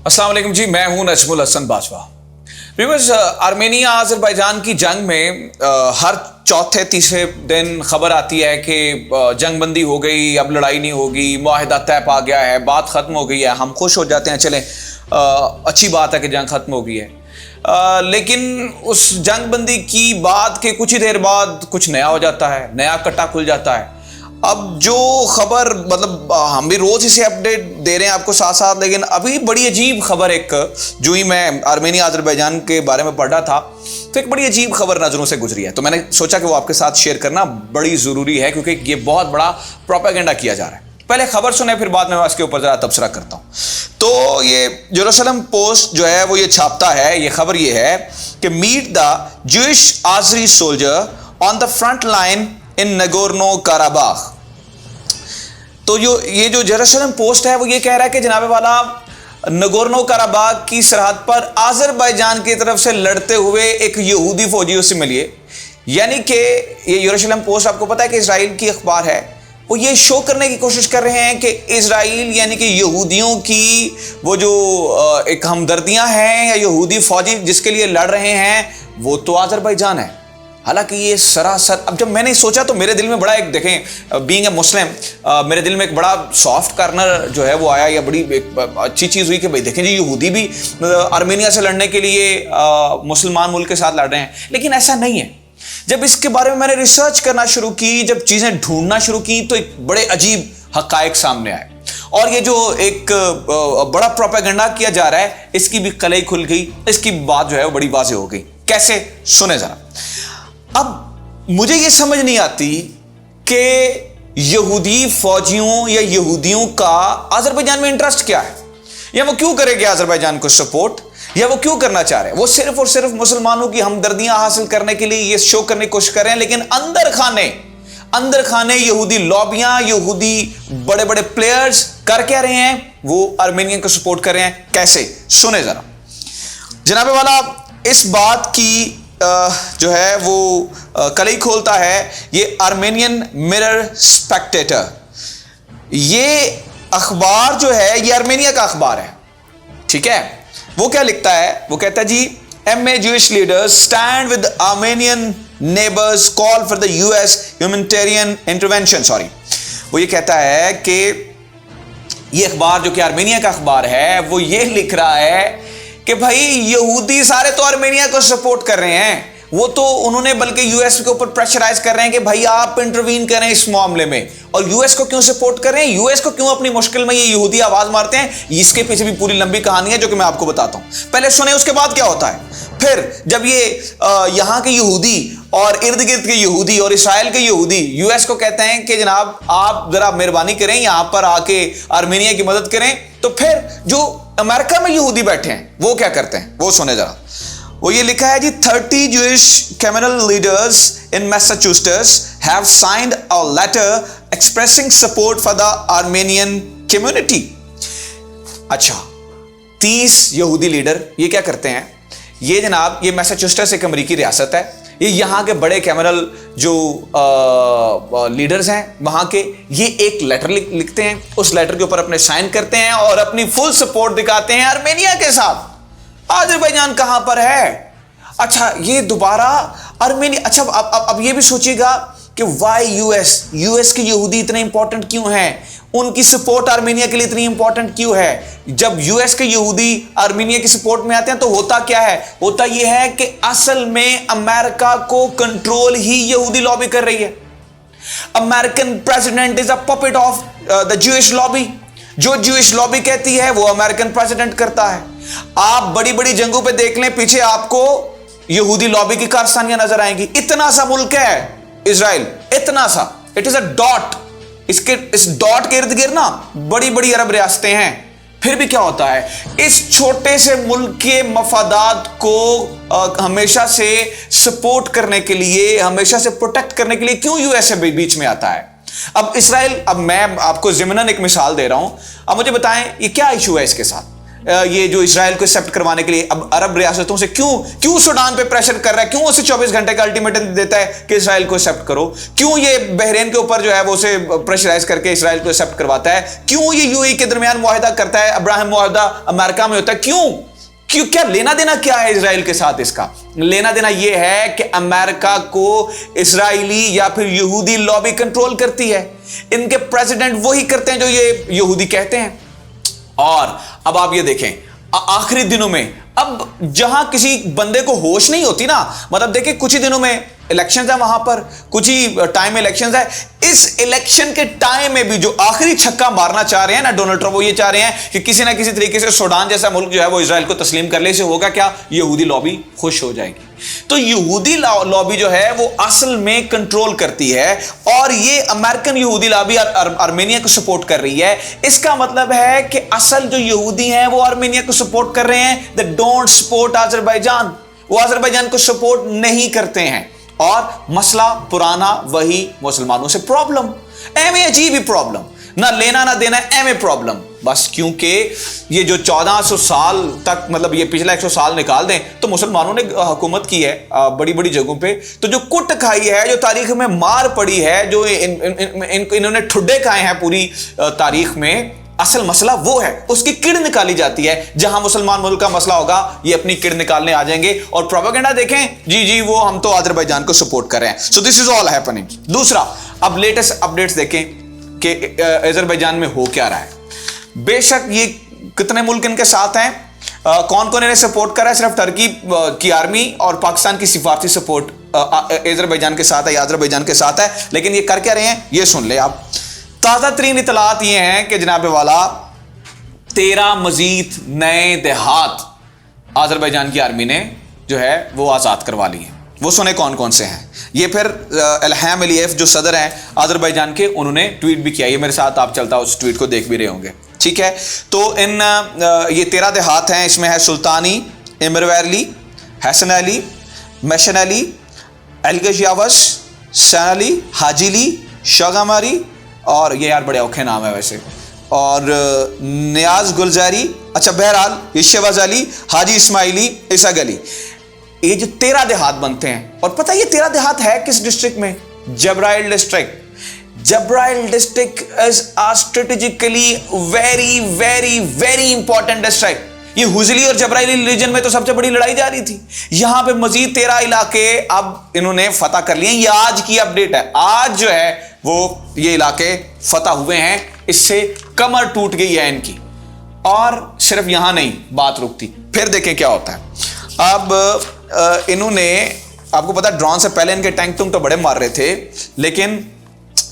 अस्सलाम वालेकुम जी, मैं हूं Najmul Hasan Bajwa. Viewers, Armenia Azerbaijan की जंग में हर चौथे तीसरे दिन खबर आती है कि जंगबंदी हो गई, अब लड़ाई नहीं होगी, मुआहिदा तय पा गया है, बात खत्म हो गई है। हम खुश हो जाते हैं, चलें अच्छी बात है कि जंग खत्म हो गई है। लेकिन उस जंगबंदी की बात के कुछ ही देर बाद कुछ नया हो जाता है, नया कट्टा खुल जाता है। अब जो खबर, मतलब हम भी रोज इसे अपडेट दे रहे हैं आपको साथ साथ, लेकिन अभी बड़ी अजीब खबर एक, जो ही मैं आर्मेनिया अजरबैजान के बारे में पढ़ रहा था तो एक बड़ी अजीब खबर नजरों से गुजरी है, तो मैंने सोचा कि वो आपके साथ शेयर करना बड़ी जरूरी है, क्योंकि ये बहुत बड़ा प्रोपेगेंडा किया जा रहा है। पहले खबर सुने, फिर बाद में मैं इसके ऊपर जरा तबसरा करता हूं। तो ये जेरूसलम पोस्ट जो है वो ये छापता है, ये खबर ये है कि meet the Jewish Azeri soldier on the front line in Nagorno Karabakh. तो ये जो जेरूसलम पोस्ट है वो ये कह रहा है कि जनाबे वाला नगोर्नो काराबाख की सरहद पर आज़रबाईजान की तरफ से लड़ते हुए एक यहूदी फौजी उससे मिलिए। यानी कि ये जेरूसलम पोस्ट, आपको पता है कि इजराइल की अखबार है, वो ये शो करने की कोशिश कर रहे हैं कि इजराइल यानी कि यहूदियों की वो जो एक हमदर्दियां हैं या यहूदी फौजी जिसके लिए लड़ रहे हैं वो तो आज़रबाईजान है। हालांकि ये सरासर, अब जब मैंने सोचा तो मेरे दिल में बड़ा एक, देखें बीइंग ए मुस्लिम, मेरे दिल में एक बड़ा सॉफ्ट कार्नर जो है वो आया, या बड़ी एक अच्छी चीज़ हुई कि भाई देखें जी, यहूदी भी आर्मेनिया से लड़ने के लिए मुसलमान मुल्क के साथ लड़ रहे हैं। लेकिन ऐसा नहीं है। जब इसके बारे में मैंने रिसर्च करना शुरू की, जब चीज़ें ढूंढना शुरू की, तो एक बड़े अजीब हकायक सामने आए। और ये जो एक बड़ा प्रोपेगेंडा किया जा रहा है, इसकी भी कलई खुल गई, इसकी बात जो है वो बड़ी वाज़ेह हो गई। कैसे, सुने जरा। अब मुझे ये समझ नहीं आती कि यहूदी फौजियों या यहूदियों का आज़रबाईजान में इंटरेस्ट क्या है, या वो क्यों करेंगे आज़रबाईजान को सपोर्ट, या वो क्यों करना चाह रहे हैं। वो सिर्फ और सिर्फ मुसलमानों की हमदर्दियां हासिल करने के लिए ये शो करने की कोशिश कर रहे हैं, लेकिन अंदर खाने यहूदी लॉबियां, यहूदी बड़े बड़े प्लेयर्स कर क्या रहे हैं, वो आर्मेनिया को सपोर्ट कर रहे हैं। कैसे, सुने जरा। जनाबे वाला, इस बात की जो है वो कलई खोलता है ये आर्मेनियन मिरर स्पेक्टेटर। ये अखबार जो है ये आर्मेनिया का अखबार है, ठीक है। वो क्या लिखता है, वो कहता है जी, MA Jewish leaders stand with Armenian neighbours call for the US humanitarian intervention. Sorry, वो ये कहता है कि ये अखबार जो कि आर्मेनिया का अखबार है वो ये लिख रहा है कि भाई यहूदी सारे तो आर्मेनिया को सपोर्ट कर रहे हैं, वो तो उन्होंने बल्कि यूएस के ऊपर प्रेशराइज कर रहे हैं कि भाई आप इंटरवीन करें इस मामले में। और यूएस को क्यों सपोर्ट कर रहे हैं, यूएस को क्यों अपनी मुश्किल में ये यहूदी आवाज मारते हैं, इसके पीछे भी पूरी लंबी कहानी है जो कि मैं आपको बताता हूं। पहले सुने, उसके बाद क्या होता है। फिर जब ये यहां के यहूदी और इर्द गिर्द के यहूदी और इसराइल के यहूदी यूएस को कहते हैं कि जनाब आप जरा मेहरबानी करें, यहां पर आके आर्मेनिया की मदद करें, तो फिर जो अमेरिका में यहूदी बैठे हैं वो क्या करते हैं, वो सुने जरा। वो ये लिखा है जी, 30 Jewish communal leaders in Massachusetts have signed a letter expressing support for the Armenian community। अच्छा, 30 यहूदी लीडर ये क्या करते हैं, ये जनाब, ये मैसाचुसेट्स एक अमेरिकी रियासत है, ये यहाँ के बड़े कैमरल जो लीडर्स हैं वहाँ के, ये एक लेटर लिखते हैं, उस लेटर के ऊपर अपने साइन करते हैं और अपनी फुल सपोर्ट दिखाते हैं आर्मेनिया के साथ। आज़रबाईजान कहाँ पर है। अच्छा, ये दोबारा आर्मेनिया। अच्छा, अब ये भी सोचिएगा कि वाई यूएस के यहूदी इतने इंपॉर्टेंट क्यों हैं, उनकी सपोर्ट आर्मेनिया के लिए इतनी इंपॉर्टेंट क्यों है। जब यूएस के यहूदी आर्मेनिया की सपोर्ट में आते हैं तो होता क्या है, होता यह है कि असल में अमेरिका को कंट्रोल ही यहूदी लॉबी कर रही है। American president is a puppet of the Jewish lobby. जो ज्यूइश लॉबी कहती है वो अमेरिकन प्रेसिडेंट करता है। आप बड़ी बड़ी जंगों पे देख लें, पीछे आपको यहूदी लॉबी की कारस्तानियां नजर आएंगी। इतना सा मुल्क है इजराइल, इतना सा, इट इज अ डॉट। इस डॉट के इर्द गिर्द ना बड़ी बड़ी अरब रियासतें हैं। फिर भी क्या होता है, इस छोटे से मुल्क के मफादात को हमेशा से सपोर्ट करने के लिए, हमेशा से प्रोटेक्ट करने के लिए क्यों यूएसए बीच में आता है। अब इसराइल, अब मैं आपको ज़िमनन एक मिसाल दे रहा हूं, अब मुझे बताएं ये क्या इशू है इसके साथ। ये जो इजराइल को एक्सेप्ट करवाने के लिए अब अरब रियासतों से क्यों सूडान पे प्रेशर कर रहा है, क्यों उसे 24 घंटे का अल्टीमेटम देता है कि इजराइल को एक्सेप्ट करो, क्यों ये बहरीन के ऊपर जो है वो उसे प्रेशराइज करके इजराइल को एक्सेप्ट करवाता है, क्यों ये यूएई के दरमियान मुआहदा करता है, अब्राहम मुआहदा अमेरिका में होता है, क्यों क्या लेना देना क्या है इजराइल के साथ? इसका लेना देना यह है कि अमेरिका को इजरायली या फिर यहूदी लॉबी कंट्रोल करती है। इनके प्रेसिडेंट वही करते हैं जो ये यहूदी कहते हैं। और अब आप ये देखें आखिरी दिनों में, अब जहां किसी बंदे को होश नहीं होती ना, मतलब देखिए कुछ ही दिनों में इलेक्शंस है, वहां पर कुछ ही टाइम में इलेक्शंस है। इस इलेक्शन के टाइम में भी जो आखिरी छक्का मारना चाह रहे हैं ना डोनाल्ड ट्रंप, वो ये चाह रहे हैं कि किसी ना किसी तरीके से सूडान जैसा मुल्क जो है वो इजराइल को तस्लीम कर ले। से होगा क्या? यहूदी लॉबी खुश हो जाएगी। तो यहूदी लॉबी जो है वो असल में कंट्रोल करती है, और ये अमेरिकन यहूदी लॉबी आर्मेनिया को सपोर्ट कर रही है। इसका मतलब है कि असल जो यहूदी हैं वो आर्मेनिया को सपोर्ट कर रहे हैं। दे डोंट सपोर्ट अजरबैजान, वो अजरबैजान को सपोर्ट नहीं करते हैं। और मसला पुराना वही मुसलमानों से प्रॉब्लम, एम अजीब ही प्रॉब्लम, ना लेना ना देना, एम प्रॉब्लम। बस क्योंकि ये जो 1400 साल तक, मतलब ये पिछला 100 साल निकाल दें तो मुसलमानों ने हुकूमत की है बड़ी बड़ी जगहों पे। तो जो कुट खाई है, जो तारीख में मार पड़ी है, जो इन्होंने ठुड्डे खाए हैं पूरी तारीख में, असल मसला वो है, उसकी किड़ निकाली जाती है। जहां मुसलमान मुल्क का मसला होगा ये अपनी किड़ निकालने आ जाएंगे और प्रोपेगेंडा देखें, जी वो हम तो अजरबैजान को सपोर्ट कर रहे हैं। So this is all happening. दूसरा, अब लेटेस्ट अपडेट्स देखें कि अजरबैजान में हो क्या रहा है। बेशक ये कितने मुल्क इनके साथ हैं, कौन कौन इन्हें सपोर्ट कर रहा है? सिर्फ टर्की की आर्मी और पाकिस्तान की सिफारती सपोर्ट अजरबैजान के साथ है या अजरबैजान के साथ है। लेकिन ये कर क्या रहे हैं ये सुन ले आप। ताज़ा तरीन इतलात ये हैं कि जनाब वाला 13 मजीद नए देहात अजरबैजान की आर्मी ने जो है वो आज़ाद करवा लिए। वो सुने कौन कौन से हैं। ये फिर इल्हाम अलीयेव जो सदर हैं अजरबैजान के, उन्होंने ट्वीट भी किया। ये मेरे साथ आप चलता उस ट्वीट को देख भी रहे होंगे, ठीक है। तो इन ये 13 देहात हैं। इसमें है सुल्तानी, इमरवैली, हसन अली, मैशन अली, अलगशियावस, सैन अली, हाजिली, शगामारी, और ये यार बड़े औखे नाम है वैसे, और नियाज गुलजारी, अच्छा बहरहाल ये शहबाज अली, हाजी इस्माइली, इसक अली। ये जो 13 देहात बनते हैं। और पता है ये 13 देहात है किस डिस्ट्रिक्ट में? Jabrayil district. Jabrayil district is a strategically very very very important district. ये हुजली और जब्राइल रीजन में तो सबसे बड़ी लड़ाई जा रही थी। यहां पे मजीद 13 इलाके अब इन्होंने फतह कर लिए। ये आज की अपडेट है, आज जो है वो ये इलाके फतह हुए हैं। इससे कमर टूट गई है इनकी। और सिर्फ यहां नहीं बात रुकती, फिर देखें क्या होता है। अब इन्होंने, आपको पता ड्रोन से पहले इनके टैंक तो बड़े मार रहे थे, लेकिन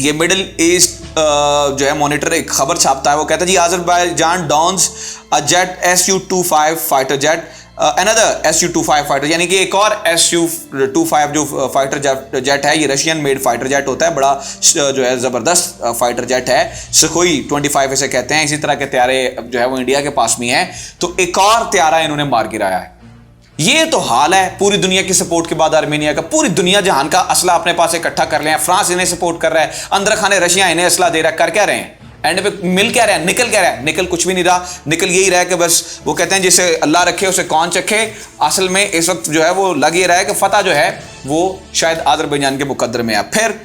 ये मिडिल ईस्ट जो है मॉनिटर एक खबर छापता है। वो कहता है जी Azerbaijan downs a jet SU-25 fighter jet, another SU-25 fighter, यानी कि एक और SU-25 जो फाइटर जेट है, ये रशियन मेड फाइटर जेट होता है। बड़ा जो है ज़बरदस्त फाइटर जेट है, सुखोई 25 इसे कहते हैं। इसी तरह के त्यारे जो है वो इंडिया के पास में है। तो एक और त्यारा इन्होंने मार गिराया है। ये तो हाल है पूरी दुनिया की सपोर्ट के बाद आर्मेनिया का। पूरी दुनिया जहान का असला अपने पास इकट्ठा कर लिया है। फ्रांस इन्हें सपोर्ट कर रहा है, अंदर खाने रशिया इन्हें असला दे रहा है। कर क्या रहे हैं? एंड पे मिल क्या रहा है? निकल क्या रहा है? निकल कुछ भी नहीं रहा। निकल यही रहा है कि बस वो कहते हैं जिसे अल्लाह रखे उसे कौन चखे। असल में इस वक्त जो है वो लग ही रहा है कि फतह जो है वो शायद अजरबैजान के मुकद्दर में है। फिर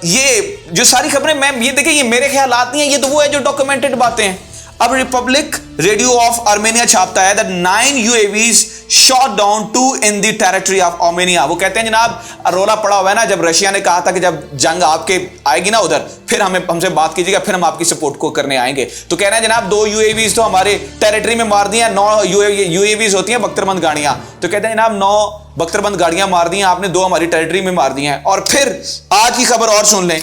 ये जो सारी खबरें, मैं ये देखिए, ये मेरे ख्यालात नहीं है, ये तो वो है जो डॉक्यूमेंटेड बातें हैं। अब रिपब्लिक रेडियो ऑफ आर्मेनिया छापता है that 9 UAVs shot down 2 in the territory of Armenia. वो कहते हैं जनाब रोला पड़ा हुआ है ना, जब रशिया ने कहा था कि जब जंग आपके आएगी ना उधर, फिर हमसे बात कीजिएगा, फिर हम आपकी सपोर्ट को करने आएंगे। तो कह रहे हैं जनाब 2 UAVs तो हमारे टेरिटरी में मार दिया। 9 UAVs होती हैं बख्तरबंद गाड़ियां। तो कहते हैं जनाब 9 बख्तरबंद गाड़ियां मार दी हैं आपने, 2 हमारी टेरिटरी में मार दी हैं। और फिर आज की खबर और सुन लें,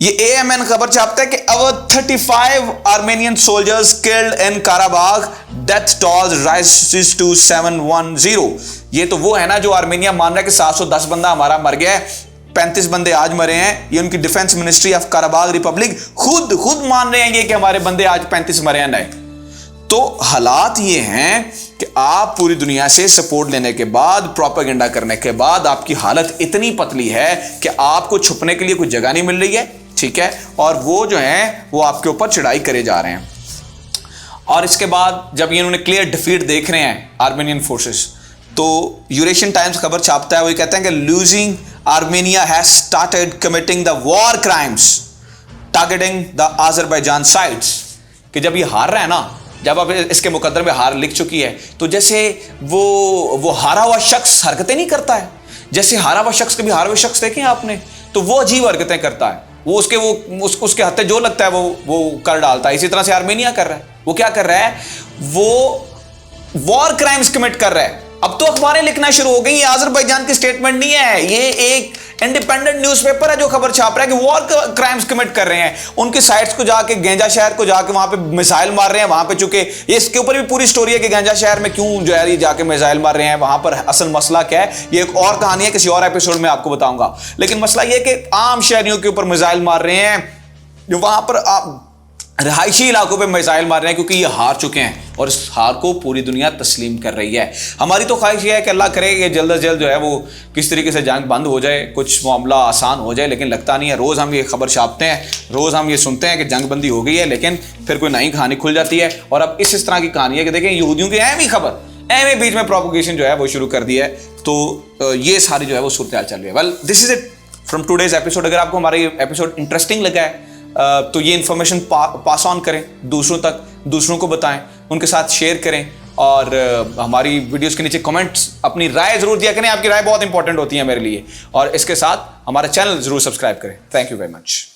ये AMN खबर छापता है कि our 35 Armenian soldiers killed in Karabakh, death toll rises to 710। ये तो वो है ना जो आर्मेनिया मान रहा है कि 710 बंदा हमारा मर गया है, 35 बंदे आज मरे हैं। ये उनकी डिफेंस मिनिस्ट्री ऑफ काराबाग रिपब्लिक खुद मान रहे हैं ये कि हमारे बंदे आज 35 मरे हैं नए। तो हालात ये हैं कि आप पूरी दुनिया से सपोर्ट लेने के बाद, प्रोपेगेंडा करने के बाद आपकी हालत इतनी पतली है कि आपको छुपने के लिए कोई जगह नहीं मिल रही है, ठीक है। और वो जो है वो आपके ऊपर चढ़ाई करे जा रहे हैं। और इसके बाद जब ये इन्होंने क्लियर डिफीट देख रहे हैं आर्मेनियन फोर्सेस, तो यूरेशियन टाइम्स खबर छापता है, वो कहते हैं कि losing Armenia has started committing the war crimes targeting the Azerbaijan sides. कि जब ये हार रहा है ना, जब अब इसके मुकद्दर में हार लिख चुकी है, तो जैसे वो हारा हुआ शख्स हरकतें नहीं करता है, जैसे हारा हुआ शख्स, कभी हारे हुए शख्स देखे आपने, तो वो अजीब हरकतें करता है, वो उसके हत्थे जो लगता है वो कर डालता है। इसी तरह से आर्मेनिया कर रहा है। वो क्या कर रहा है, वो वॉर क्राइम्स कमिट कर रहा है। अब तो अखबारें लिखना शुरू हो गई, ये आज़रबाईजान की स्टेटमेंट नहीं है, ये एक इंडिपेंडेंट न्यूज़पेपर है जो खबर छाप रहा है कि वॉर क्राइम्स कमिट कर रहे हैं। उनकी साइट्स को जाके, गेंजा शहर को जाके वहां पे मिसाइल मार रहे हैं। वहां पे चूंकि इसके ऊपर भी पूरी स्टोरी है कि गेंजा शहर में क्यों जो है जाके मिसाइल मार रहे हैं, वहां पर असल मसला क्या है, ये एक और कहानी है, किसी और एपिसोड में आपको बताऊंगा। लेकिन मसला ये कि आम शहरियों के ऊपर मिसाइल मार रहे हैं, जो वहां पर रहायशी इलाकों पे मिसाइल मार रहे हैं, क्योंकि ये हार चुके हैं और इस हार को पूरी दुनिया तस्लीम कर रही है। हमारी तो ख्वाहिश ये है कि अल्लाह करे कि जल्द से जल्द जो है वो किस तरीके से जंग बंद हो जाए, कुछ मामला आसान हो जाए, लेकिन लगता नहीं है। रोज़ हम ये खबर छापते हैं, रोज़ हम ये सुनते हैं कि जंग बंदी हो गई है, लेकिन फिर कोई नई कहानी खुल जाती है। और अब इस तरह की कहानी है कि देखें, यहूदियों की अहम ही खबर एम बीच में प्रोपोगेशन जो है वो शुरू कर दिया है। तो ये सारी जो है वो सूरत हाल चल रही है। Well, this is it from today's episode. अगर आपको हमारा ये एपिसोड इंटरेस्टिंग लगा है तो ये इन्फॉर्मेशन पास ऑन करें दूसरों तक, दूसरों को बताएं, उनके साथ शेयर करें, और हमारी वीडियोस के नीचे कमेंट्स अपनी राय जरूर दिया करें। आपकी राय बहुत इंपॉर्टेंट होती है मेरे लिए। और इसके साथ हमारा चैनल जरूर सब्सक्राइब करें। Thank you very much.